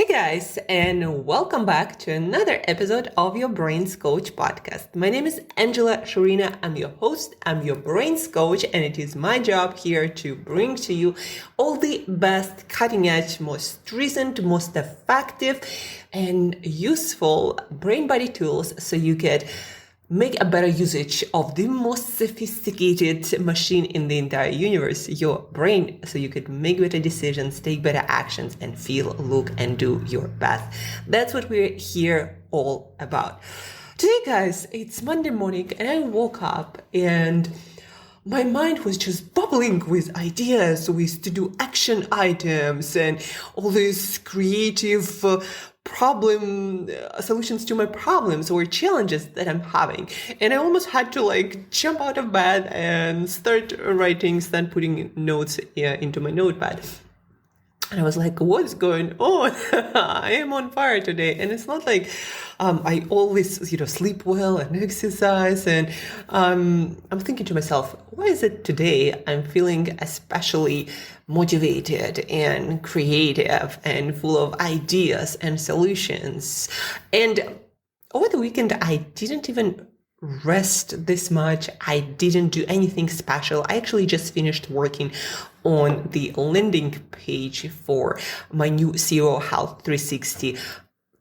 Hey guys, and welcome back to another episode of your Brains Coach podcast. My name is Angela Shurina. I'm your host, I'm your Brains Coach, and it is my job here to bring to you all the best, cutting edge, most recent, most effective, and useful brain body tools so you can make a better usage of the most sophisticated machine in the entire universe, your brain, so you could make better decisions, take better actions, and feel, look, and do your best. That's what we're here all about. Today, guys, it's Monday morning, and I woke up and my mind was just bubbling with ideas, with to-do action items and all these creative solutions to my problems or challenges that I'm having. And I almost had to jump out of bed and start putting notes into my notepad. And I was like, what's going on? I am on fire today. And it's not like I always, sleep well and exercise. And I'm thinking to myself, why is it today I'm feeling especially motivated and creative and full of ideas and solutions? And over the weekend, I didn't even rest this much. I didn't do anything special. I actually just finished working on the landing page for my new CEO Health 360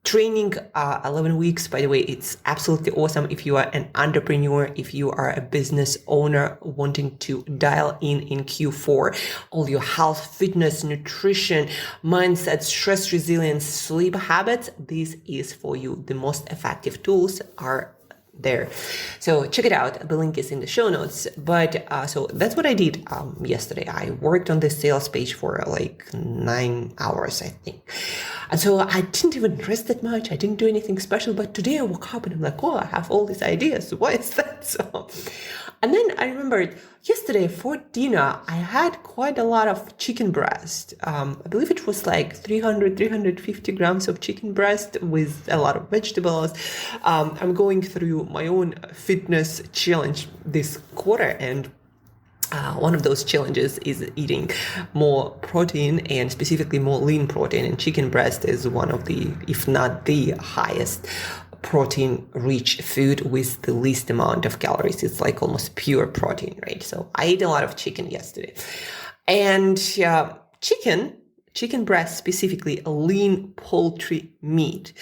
training, 11 weeks. By the way, it's absolutely awesome if you are an entrepreneur, if you are a business owner wanting to dial in Q4, all your health, fitness, nutrition, mindset, stress resilience, sleep habits. This is for you. The most effective tools are there. So check it out. The link is in the show notes. But so that's what I did yesterday. I worked on the sales page for 9 hours, I think. And so I didn't even rest that much. I didn't do anything special. But today I woke up and I'm like, oh, I have all these ideas. Why is that so? And then I remembered yesterday for dinner, I had quite a lot of chicken breast. I believe it was 350 grams of chicken breast with a lot of vegetables. I'm going through my own fitness challenge this quarter, and one of those challenges is eating more protein, and specifically more lean protein. And chicken breast is one of the, if not the highest protein-rich food with the least amount of calories. It's like almost pure protein, right? So I ate a lot of chicken yesterday. And chicken breast, specifically a lean poultry meat,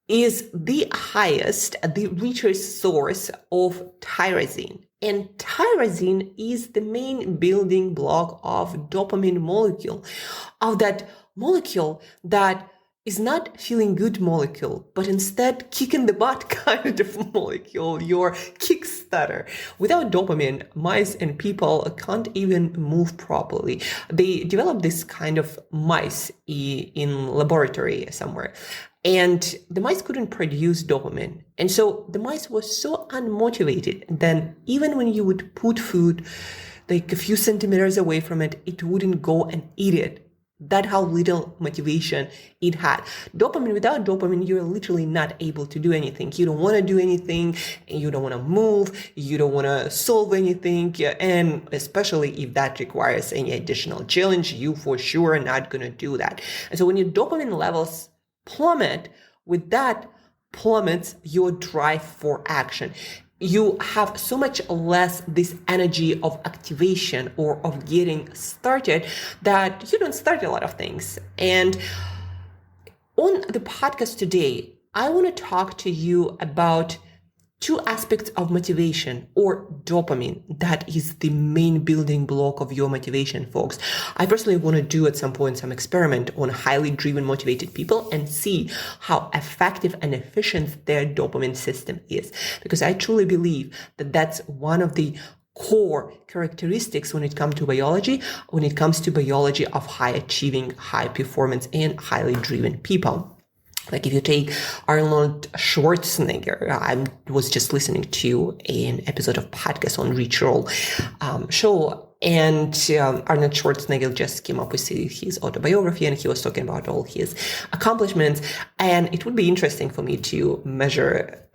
is the highest, the richest source of tyrosine. And tyrosine is the main building block of dopamine molecule, of that molecule that is not feeling good molecule, but instead kicking the butt kind of molecule, your kickstarter. Without dopamine, mice and people can't even move properly. They develop this kind of mice in laboratory somewhere. And the mice couldn't produce dopamine. And so the mice were so unmotivated. Then even when you would put food a few centimeters away from it, it wouldn't go and eat it. That's how little motivation it had. Dopamine, without dopamine, you're literally not able to do anything. You don't want to do anything. You don't want to move. You don't want to solve anything. And especially if that requires any additional challenge, you for sure are not going to do that. And so when your dopamine levels plummet, with that plummets your drive for action. You have so much less this energy of activation or of getting started that you don't start a lot of things. And on the podcast today, I want to talk to you about two aspects of motivation, or dopamine, that is the main building block of your motivation, folks. I personally want to do at some point some experiment on highly driven, motivated people and see how effective and efficient their dopamine system is. Because I truly believe that that's one of the core characteristics when it comes to biology, of high achieving, high performance, and highly driven people. Like if you take Arnold Schwarzenegger, I was just listening to an episode of podcast on Searl show, and Arnold Schwarzenegger just came up with his autobiography, and he was talking about all his accomplishments. And it would be interesting for me to measure,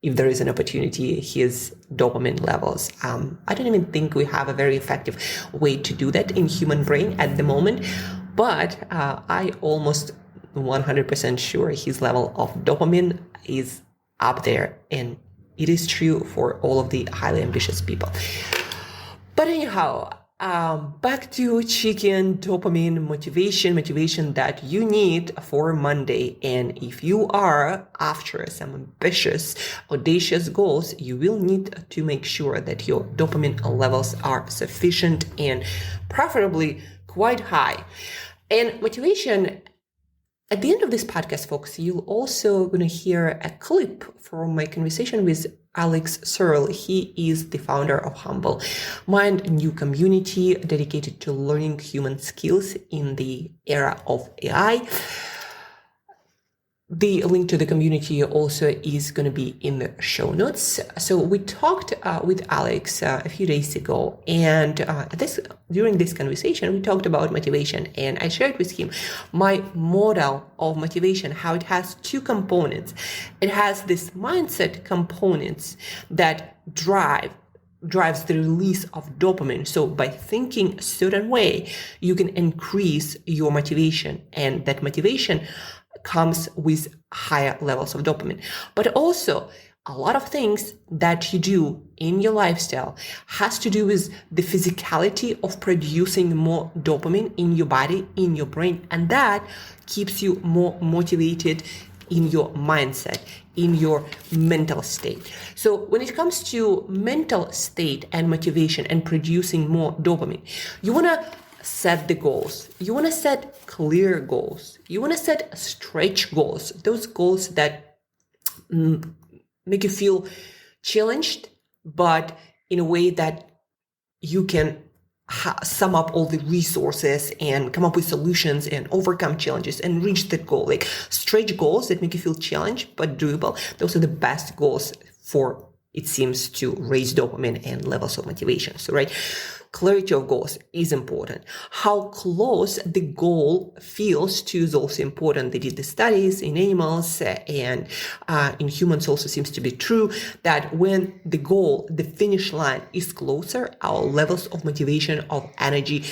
if there is an opportunity, his dopamine levels. I don't even think we have a very effective way to do that in human brain at the moment, but I almost 100% sure his level of dopamine is up there, and it is true for all of the highly ambitious people. But anyhow, back to chicken dopamine motivation that you need for Monday. And if you are after some ambitious, audacious goals, you will need to make sure that your dopamine levels are sufficient and preferably quite high. And motivation, at the end of this podcast, folks, you'll also going to hear a clip from my conversation with Alex Searl. He is the founder of Humble Mind, a new community dedicated to learning human skills in the era of AI. The link to the community also is going to be in the show notes. So we talked with Alex a few days ago, and during this conversation, we talked about motivation, and I shared with him my model of motivation, how it has two components. It has this mindset components that drives the release of dopamine. So by thinking a certain way, you can increase your motivation, and that motivation comes with higher levels of dopamine. But also, a lot of things that you do in your lifestyle has to do with the physicality of producing more dopamine in your body, in your brain, and that keeps you more motivated in your mindset, in your mental state. So when it comes to mental state and motivation and producing more dopamine, you want to set the goals. You want to set clear goals. You want to set stretch goals, those goals that make you feel challenged, but in a way that you can sum up all the resources and come up with solutions and overcome challenges and reach that goal. Like stretch goals that make you feel challenged but doable. Those are the best goals for, it seems, to raise dopamine and levels of motivation. So, right, clarity of goals is important. How close the goal feels to is also important. They did the studies in animals and in humans also seems to be true that when the goal, the finish line is closer, our levels of motivation, of energy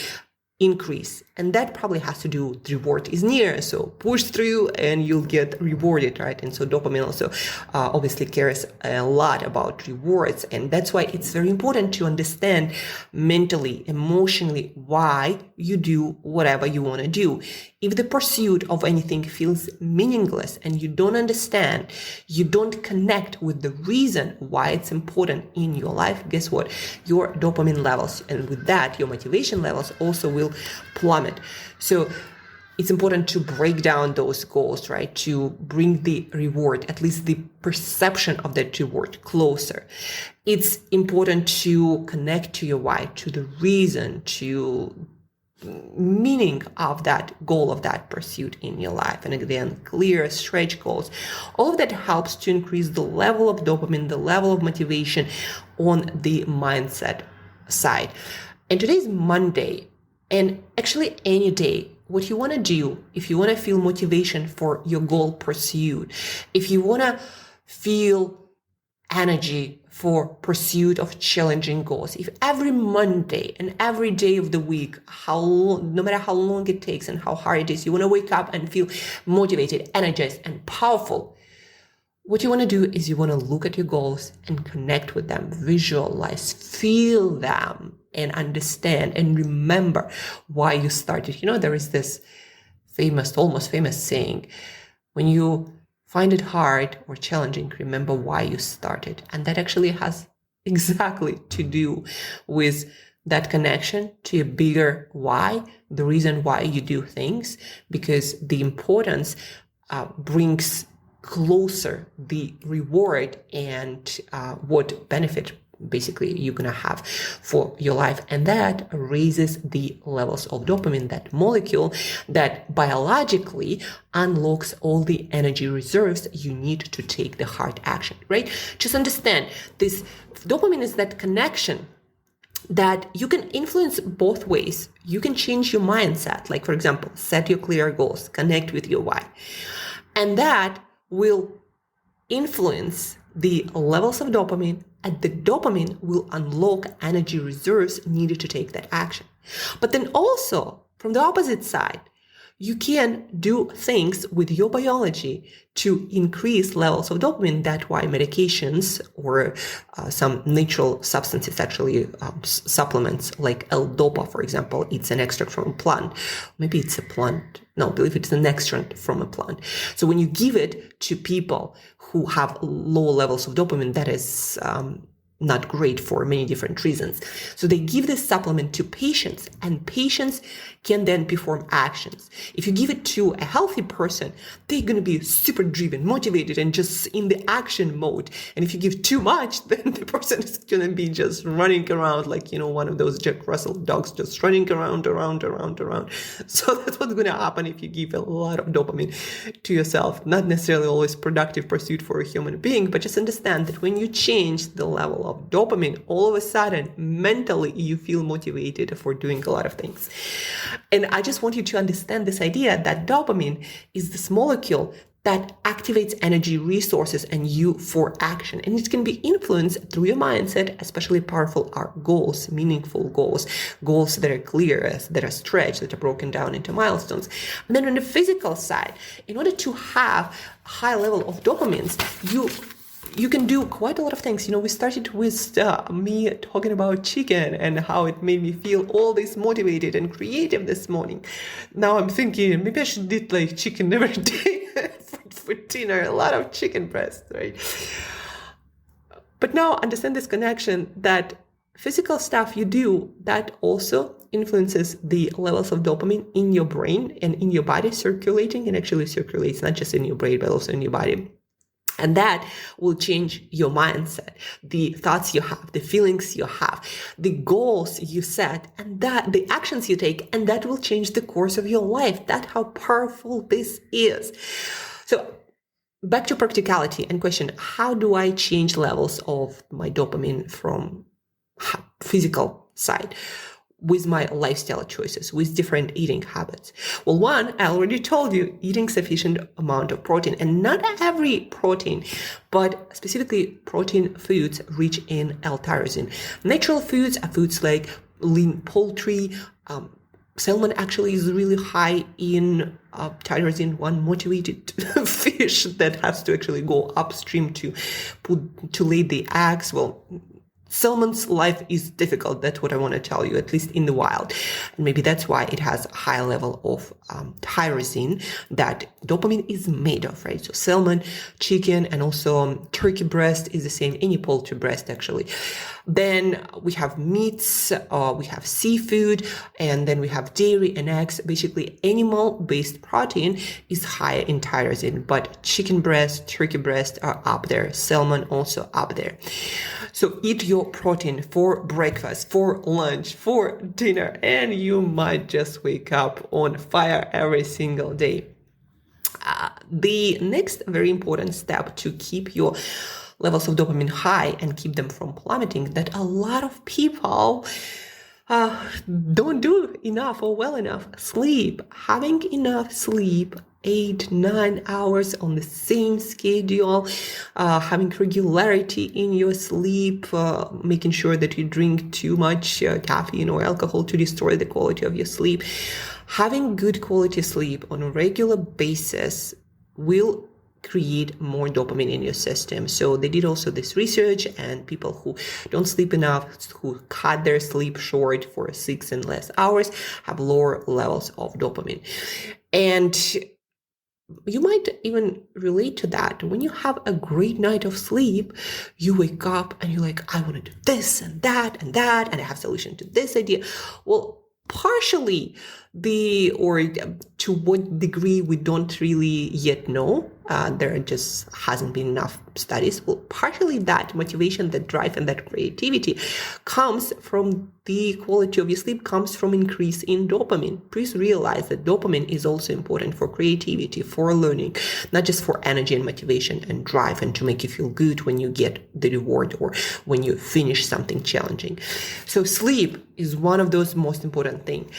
increase. And that probably has to do with reward is near. So push through and you'll get rewarded, right? And so dopamine also obviously cares a lot about rewards. And that's why it's very important to understand mentally, emotionally, why you do whatever you want to do. If the pursuit of anything feels meaningless and you don't understand, you don't connect with the reason why it's important in your life, guess what? Your dopamine levels, and with that, your motivation levels also will plummet. So it's important to break down those goals, right? To bring the reward, at least the perception of that reward, closer. It's important to connect to your why, to the reason, to meaning of that goal, of that pursuit in your life. And again, clear stretch goals. All of that helps to increase the level of dopamine, the level of motivation on the mindset side. And today's Monday, and actually any day, what you want to do, if you want to feel motivation for your goal pursuit, if you want to feel energy for pursuit of challenging goals, if every Monday and every day of the week, no matter how long it takes and how hard it is, you want to wake up and feel motivated, energized, and powerful, what you want to do is you want to look at your goals and connect with them, visualize, feel them, and understand and remember why you started. You know, there is this famous, almost famous saying, when you find it hard or challenging, remember why you started. And that actually has exactly to do with that connection to a bigger why, the reason why you do things, because the importance brings closer the reward and what benefit basically you're going to have for your life. And that raises the levels of dopamine, that molecule that biologically unlocks all the energy reserves you need to take the hard action, right? Just understand this dopamine is that connection that you can influence both ways. You can change your mindset. Like, for example, set your clear goals, connect with your why. And that will influence the levels of dopamine, and the dopamine will unlock energy reserves needed to take that action. But then also, from the opposite side, you can do things with your biology to increase levels of dopamine. That's why medications or some natural substances, actually supplements like L-Dopa, for example, it's an extract from a plant. Maybe it's a plant. No, I believe it's an extract from a plant. So when you give it to people who have low levels of dopamine, that is not great for many different reasons. So they give this supplement to patients, and patients can then perform actions. If you give it to a healthy person, they're going to be super driven, motivated, and just in the action mode. And if you give too much, then the person is going to be just running around like, one of those Jack Russell dogs, just running around. So that's what's going to happen if you give a lot of dopamine to yourself. Not necessarily always productive pursuit for a human being, but just understand that when you change the level of dopamine, all of a sudden, mentally, you feel motivated for doing a lot of things. And I just want you to understand this idea that dopamine is this molecule that activates energy resources and you for action. And it can be influenced through your mindset. Especially powerful are goals, meaningful goals that are clear, that are stretched, that are broken down into milestones. And then on the physical side, in order to have a high level of dopamines, you can do quite a lot of things. We started with me talking about chicken and how it made me feel all this motivated and creative this morning. Now I'm thinking maybe I should eat like chicken every day for dinner, a lot of chicken breast, right? But now understand this connection that physical stuff you do, that also influences the levels of dopamine in your brain and in your body circulating, and actually circulates not just in your brain, but also in your body. And that will change your mindset, the thoughts you have, the feelings you have, the goals you set, and that the actions you take, and that will change the course of your life. That's how powerful this is. So back to practicality and question, how do I change levels of my dopamine from physical side? With my lifestyle choices, with different eating habits? Well, one, I already told you, eating sufficient amount of protein, and not every protein, but specifically protein foods rich in L-tyrosine. Natural foods are foods like lean poultry. Salmon actually is really high in tyrosine, one motivated fish that has to actually go upstream to lay the eggs. Well, salmon's life is difficult. That's what I want to tell you, at least in the wild. And maybe that's why it has a high level of tyrosine that dopamine is made of, right? So salmon, chicken, and also turkey breast is the same, any poultry breast actually. Then we have meats, we have seafood, and then we have dairy and eggs. Basically, animal-based protein is higher in tyrosine, but chicken breast, turkey breast are up there. Salmon also up there. So eat your protein for breakfast, for lunch, for dinner, and you might just wake up on fire every single day. The next very important step to keep your levels of dopamine high and keep them from plummeting, that a lot of people don't do enough or well enough. Sleep. Having enough sleep, 8-9 hours on the same schedule, having regularity in your sleep, making sure that you drink too much caffeine or alcohol to destroy the quality of your sleep. Having good quality sleep on a regular basis will create more dopamine in your system. So they did also this research, and people who don't sleep enough, who cut their sleep short for 6 and less hours, have lower levels of dopamine. And you might even relate to that. When you have a great night of sleep, you wake up and you're like, I want to do this and that and that, and I have a solution to this idea. Well, partially to what degree we don't really yet know. There just hasn't been enough studies. Well, partially that motivation, that drive, and that creativity comes from the quality of your sleep, comes from increase in dopamine. Please realize that dopamine is also important for creativity, for learning, not just for energy and motivation and drive and to make you feel good when you get the reward or when you finish something challenging. So sleep is one of those most important things.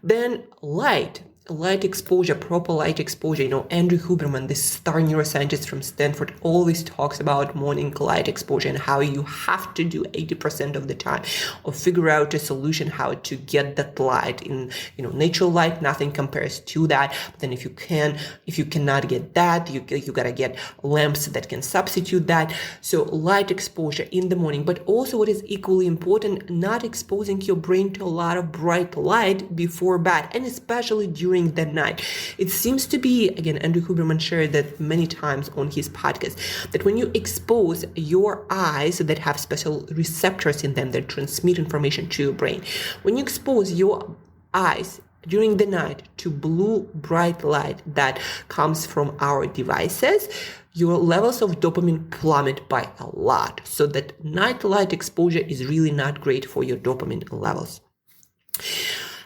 Then light. light exposure, proper light exposure. Andrew Huberman, this star neuroscientist from Stanford, always talks about morning light exposure and how you have to do 80% of the time or figure out a solution how to get that light in, natural light. Nothing compares to that. But then if you cannot get that, you gotta get lamps that can substitute that. So light exposure in the morning, but also what is equally important, not exposing your brain to a lot of bright light before bed, and especially during the night. It seems to be, again, Andrew Huberman shared that many times on his podcast, that when you expose your eyes that have special receptors in them that transmit information to your brain, when you expose your eyes during the night to blue bright light that comes from our devices, your levels of dopamine plummet by a lot. So that night light exposure is really not great for your dopamine levels.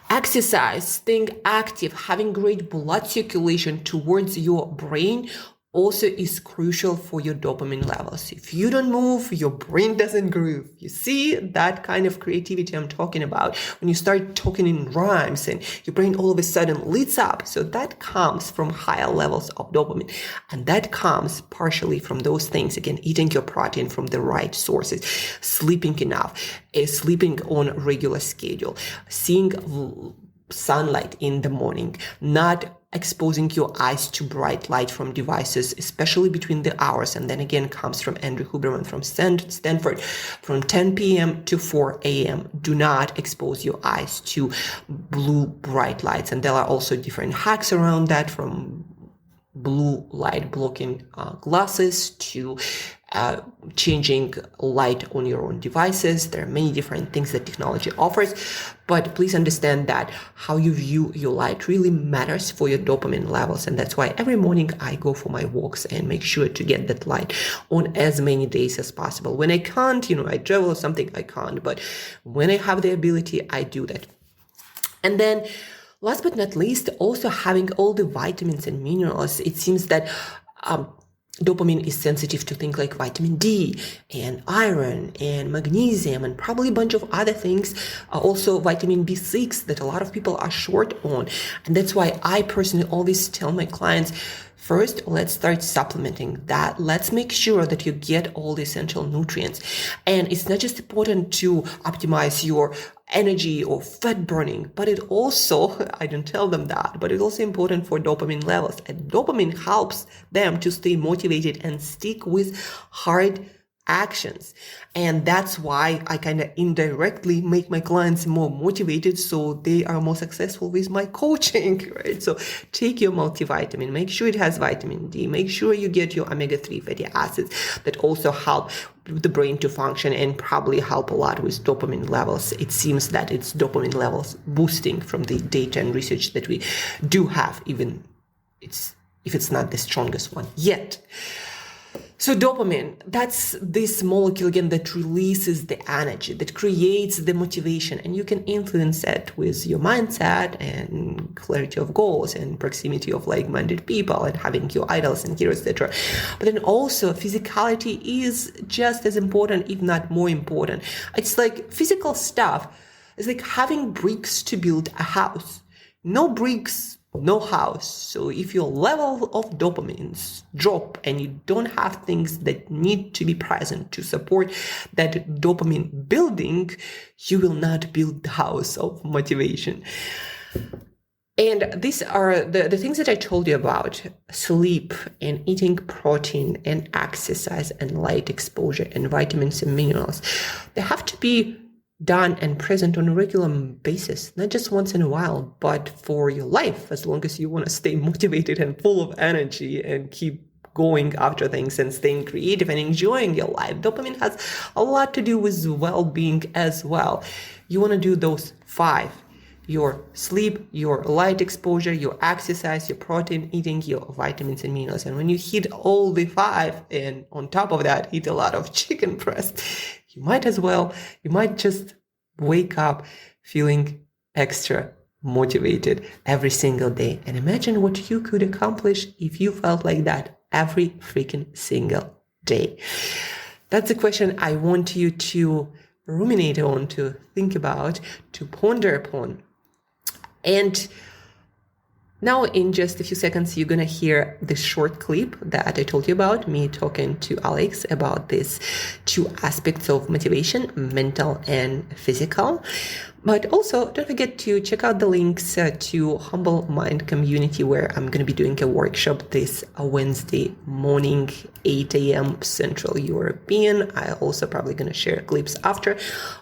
Exercise, staying active, having great blood circulation towards your brain also is crucial for your dopamine levels. If you don't move, your brain doesn't groove. You see that kind of creativity I'm talking about when you start talking in rhymes and your brain all of a sudden lights up. So that comes from higher levels of dopamine. And that comes partially from those things. Again, eating your protein from the right sources, sleeping enough, sleeping on a regular schedule, seeing sunlight in the morning, not exposing your eyes to bright light from devices, especially between the hours. And then again comes from Andrew Huberman from Stanford, from 10 p.m. to 4 a.m. Do not expose your eyes to blue bright lights. And there are also different hacks around that, from blue light blocking glasses to changing light on your own devices. There are many different things that technology offers, but please understand that how you view your light really matters for your dopamine levels. And that's why every morning I go for my walks and make sure to get that light on as many days as possible. When I can't, I travel or something, I can't, but when I have the ability, I do that. And then last but not least, also having all the vitamins and minerals. It seems that dopamine is sensitive to things like vitamin D and iron and magnesium and probably a bunch of other things. Also vitamin B6 that a lot of people are short on. And that's why I personally always tell my clients, first, let's start supplementing that. Let's make sure that you get all the essential nutrients. And it's not just important to optimize your energy or fat burning, but it also, I don't tell them that, but it's also important for dopamine levels. And dopamine helps them to stay motivated and stick with hard actions. And that's why I kind of indirectly make my clients more motivated so they are more successful with my coaching, right? So take your multivitamin, make sure it has vitamin D, make sure you get your omega-3 fatty acids that also help the brain to function and probably help a lot with dopamine levels. It seems that it's dopamine levels boosting from the data and research that we do have, even if it's not the strongest one yet. So dopamine, that's this molecule again that releases the energy, that creates the motivation, and you can influence it with your mindset and clarity of goals and proximity of like-minded people and having your idols and heroes, etc. But then also physicality is just as important, if not more important. It's like physical stuff. It's like having bricks to build a house. No bricks, no house. So if your level of dopamines drop and you don't have things that need to be present to support that dopamine building, you will not build the house of motivation. And these are the things that I told you about: sleep and eating protein and exercise and light exposure and vitamins and minerals. They have to be done and present on a regular basis, not just once in a while, but for your life, as long as you want to stay motivated and full of energy and keep going after things and staying creative and enjoying your life. Dopamine has a lot to do with well-being as well. You want to do those 5: your sleep, your light exposure, your exercise, your protein eating, your vitamins and minerals. And when you hit all the 5, and on top of that, eat a lot of chicken breast, you might just wake up feeling extra motivated every single day. And imagine what you could accomplish if you felt like that every freaking single day. That's a question I want you to ruminate on, to think about, to ponder upon. And Now, in just a few seconds, you're going to hear the short clip that I told you about, me talking to Alex about these two aspects of motivation, mental and physical. But also, don't forget to check out the links to Humble Mind Community, where I'm going to be doing a workshop this Wednesday morning, 8 a.m. Central European. I also probably going to share clips after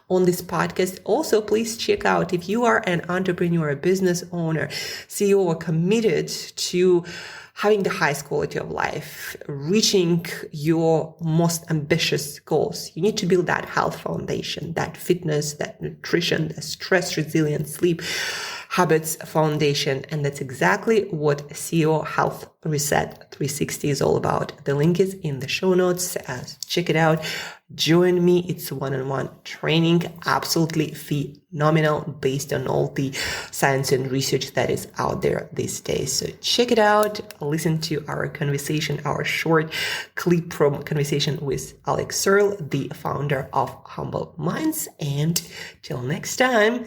on this podcast. Also, please check out if you are an entrepreneur, a business owner, CEO, or committed to having the highest quality of life, reaching your most ambitious goals. You need to build that health foundation, that fitness, that nutrition, that stress resilience, sleep habits foundation. And that's exactly what CEO Health Reset 360 is all about. The link is in the show notes. Check it out. Join me. It's one-on-one training, absolutely phenomenal based on all the science and research that is out there these days. So check it out. Listen to our conversation, our short clip from conversation with Alex Searl, the founder of Humble Minds. And till next time,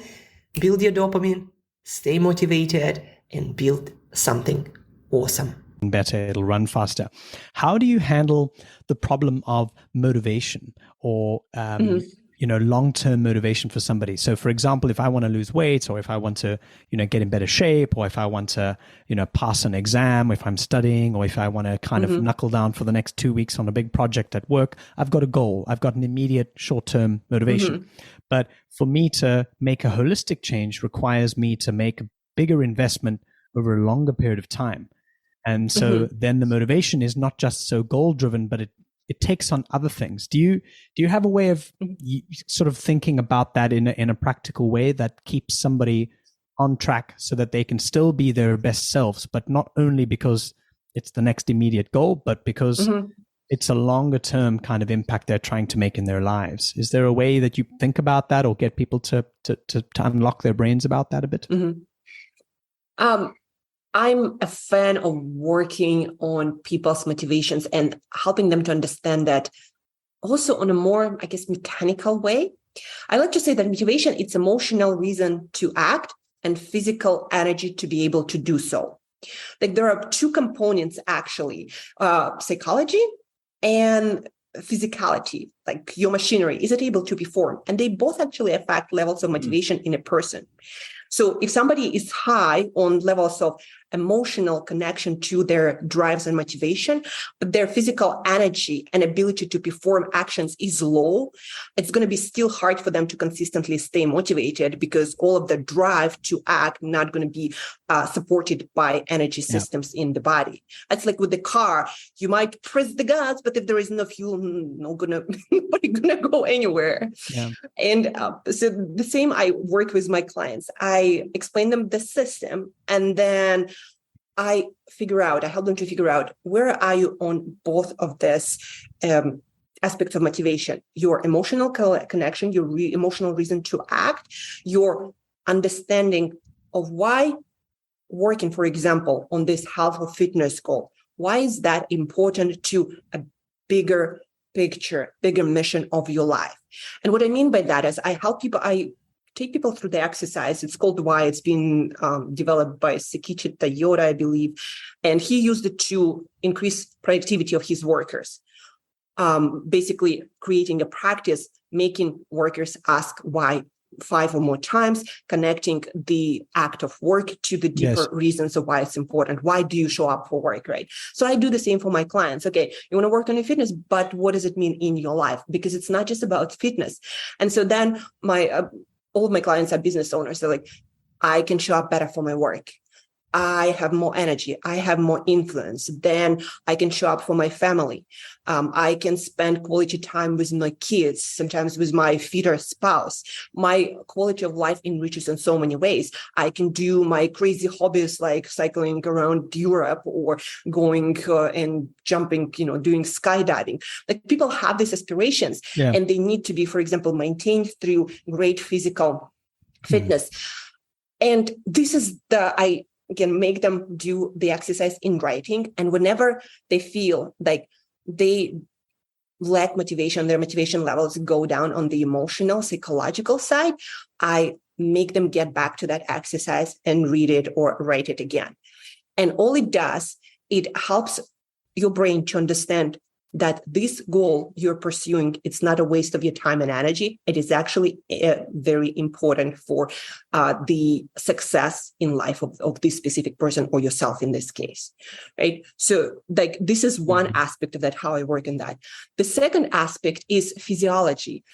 build your dopamine, stay motivated, and build something awesome. Better, it'll run faster. How do you handle the problem of motivation or long-term motivation for somebody? So for example, if I want to lose weight, or if I want to get in better shape, or if I want to pass an exam, if I'm studying, or if I want to kind of knuckle down for the next 2 weeks on a big project at work, I've got a goal, I've got an immediate short-term motivation. But for me to make a holistic change requires me to make a bigger investment over a longer period of time. And so then the motivation is not just so goal driven, but it takes on other things. Do you have a way of sort of thinking about that in a practical way that keeps somebody on track so that they can still be their best selves, but not only because it's the next immediate goal, but because it's a longer term kind of impact they're trying to make in their lives? Is there a way that you think about that or get people to unlock their brains about that a bit? I'm a fan of working on people's motivations and helping them to understand that also on a more, I guess, mechanical way. I like to say that motivation, it's emotional reason to act and physical energy to be able to do so. Like there are two components, actually, psychology and physicality, like your machinery. Is it able to perform? And they both actually affect levels of motivation in a person. So if somebody is high on levels of emotional connection to their drives and motivation, but their physical energy and ability to perform actions is low, it's going to be still hard for them to consistently stay motivated because all of the drive to act not going to be supported by energy systems in the body. It's like with the car, you might press the gas, but if there is no fuel, nobody gonna go anywhere. Yeah. And so the same, I work with my clients. I explain them the system, and then I help them to figure out where are you on both of this aspects of motivation, your emotional connection, your emotional reason to act, your understanding of why working, for example, on this health or fitness goal, why is that important to a bigger picture, bigger mission of your life? And what I mean by that is I take people through the exercise. It's called Why. It's been developed by Sekichi Toyota, I believe. And he used it to increase productivity of his workers. Basically creating a practice, making workers ask why 5 or more times, connecting the act of work to the deeper reasons of why it's important. Why do you show up for work, right? So I do the same for my clients. Okay, you want to work on your fitness, but what does it mean in your life? Because it's not just about fitness. And so then all of my clients are business owners. They're like, I can show up better for my work. I have more energy. I have more influence. Then I can show up for my family. I can spend quality time with my kids, sometimes with my fitter spouse. My quality of life enriches in so many ways. I can do my crazy hobbies like cycling around Europe or going and jumping, doing skydiving. Like people have these aspirations and they need to be, for example, maintained through great physical fitness. And this is again, make them do the exercise in writing. And whenever they feel like they lack motivation, their motivation levels go down on the emotional, psychological side, I make them get back to that exercise and read it or write it again. And all it does, it helps your brain to understand that this goal you're pursuing, it's not a waste of your time and energy. It is actually very important for the success in life of this specific person or yourself in this case, right? So like this is one aspect of that, how I work in that. The second aspect is physiology.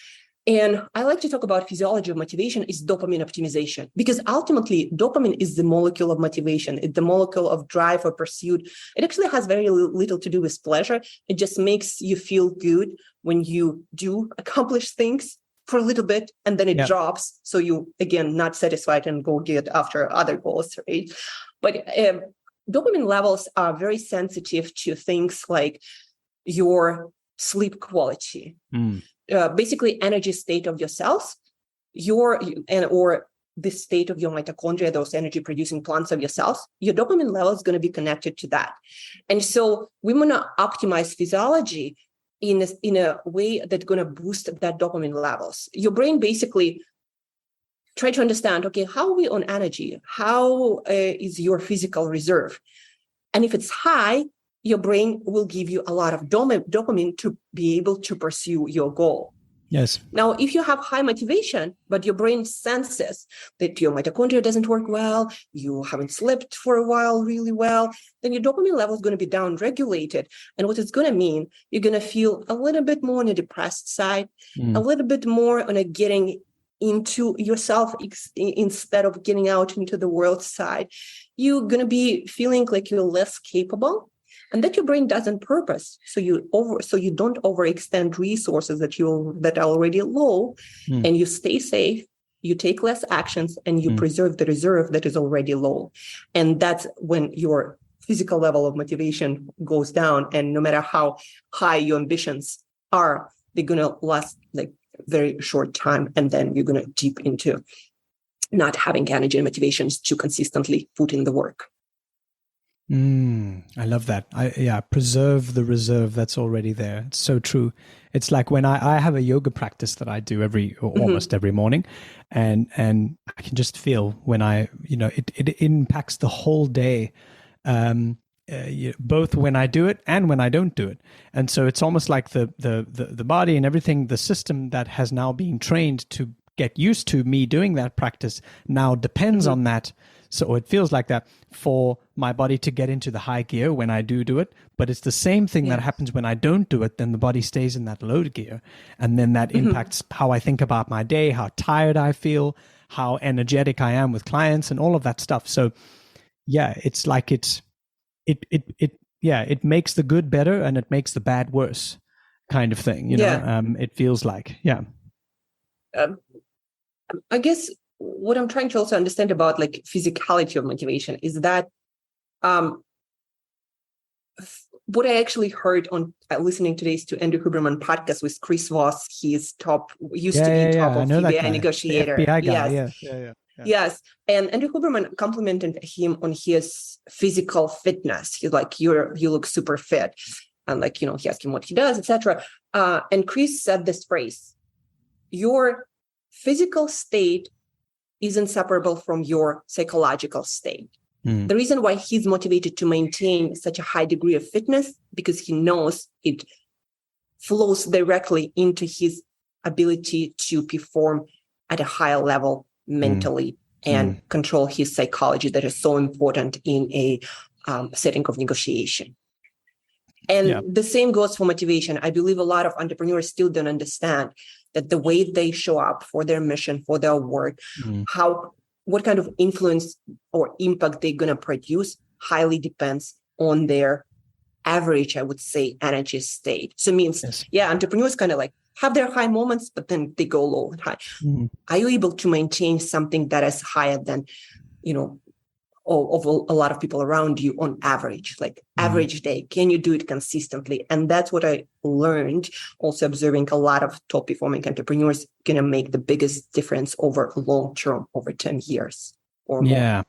And I like to talk about physiology of motivation is dopamine optimization, because ultimately dopamine is the molecule of motivation. It's the molecule of drive or pursuit. It actually has very little to do with pleasure. It just makes you feel good when you do accomplish things for a little bit, and then it drops. So you, again, not satisfied and go get after other goals, right? But dopamine levels are very sensitive to things like your sleep quality. Basically energy state of your cells, or the state of your mitochondria, those energy producing plants of your cells, your dopamine level is going to be connected to that. And so we want to optimize physiology in a way that's going to boost that dopamine levels. Your brain basically try to understand, okay, how are we on energy? How is your physical reserve? And if it's high, your brain will give you a lot of dopamine to be able to pursue your goal. Yes. Now, if you have high motivation, but your brain senses that your mitochondria doesn't work well, you haven't slept for a while really well, then your dopamine level is going to be down-regulated. And what it's going to mean, you're going to feel a little bit more on the depressed side, a little bit more on a getting into yourself instead of getting out into the world side. You're going to be feeling like you're less capable. And that your brain does on purpose, so you don't overextend resources that are already low, and you stay safe. You take less actions, and you preserve the reserve that is already low. And that's when your physical level of motivation goes down. And no matter how high your ambitions are, they're gonna last like very short time, and then you're gonna dip into not having energy and motivations to consistently put in the work. I love that. Preserve the reserve that's already there. It's so true. It's like when I have a yoga practice that I do almost every morning, and I can just feel when it impacts the whole day, both when I do it and when I don't do it. And so it's almost like the body and everything, the system that has now been trained to get used to me doing that practice now depends on that. So it feels like that for my body to get into the high gear when I do it. But it's the same thing that happens when I don't do it. Then the body stays in that low gear. And then that impacts how I think about my day, how tired I feel, how energetic I am with clients and all of that stuff. So yeah, it's like it makes the good better and it makes the bad worse kind of thing. It feels like, I guess what I'm trying to also understand about like physicality of motivation is that what I actually heard on listening today to Andrew Huberman podcast with Chris Voss. He's top of FBI negotiator. The FBI guy. Yes. And Andrew Huberman complimented him on his physical fitness. He's like, you look super fit. And like, he asked him what he does, etc. And Chris said this phrase: your physical state is inseparable from your psychological state. The reason why he's motivated to maintain such a high degree of fitness, because he knows it flows directly into his ability to perform at a higher level mentally and control his psychology that is so important in a setting of negotiation. And the same goes for motivation. I believe a lot of entrepreneurs still don't understand that the way they show up for their mission, for their work, what kind of influence or impact they're going to produce highly depends on their average, I would say, energy state. So it means, entrepreneurs kind of like have their high moments, but then they go low and high. Are you able to maintain something that is higher than, of a lot of people around you on average, like average day? Can you do it consistently? And that's what I learned also observing a lot of top performing entrepreneurs going to make the biggest difference over long term, over 10 years or more.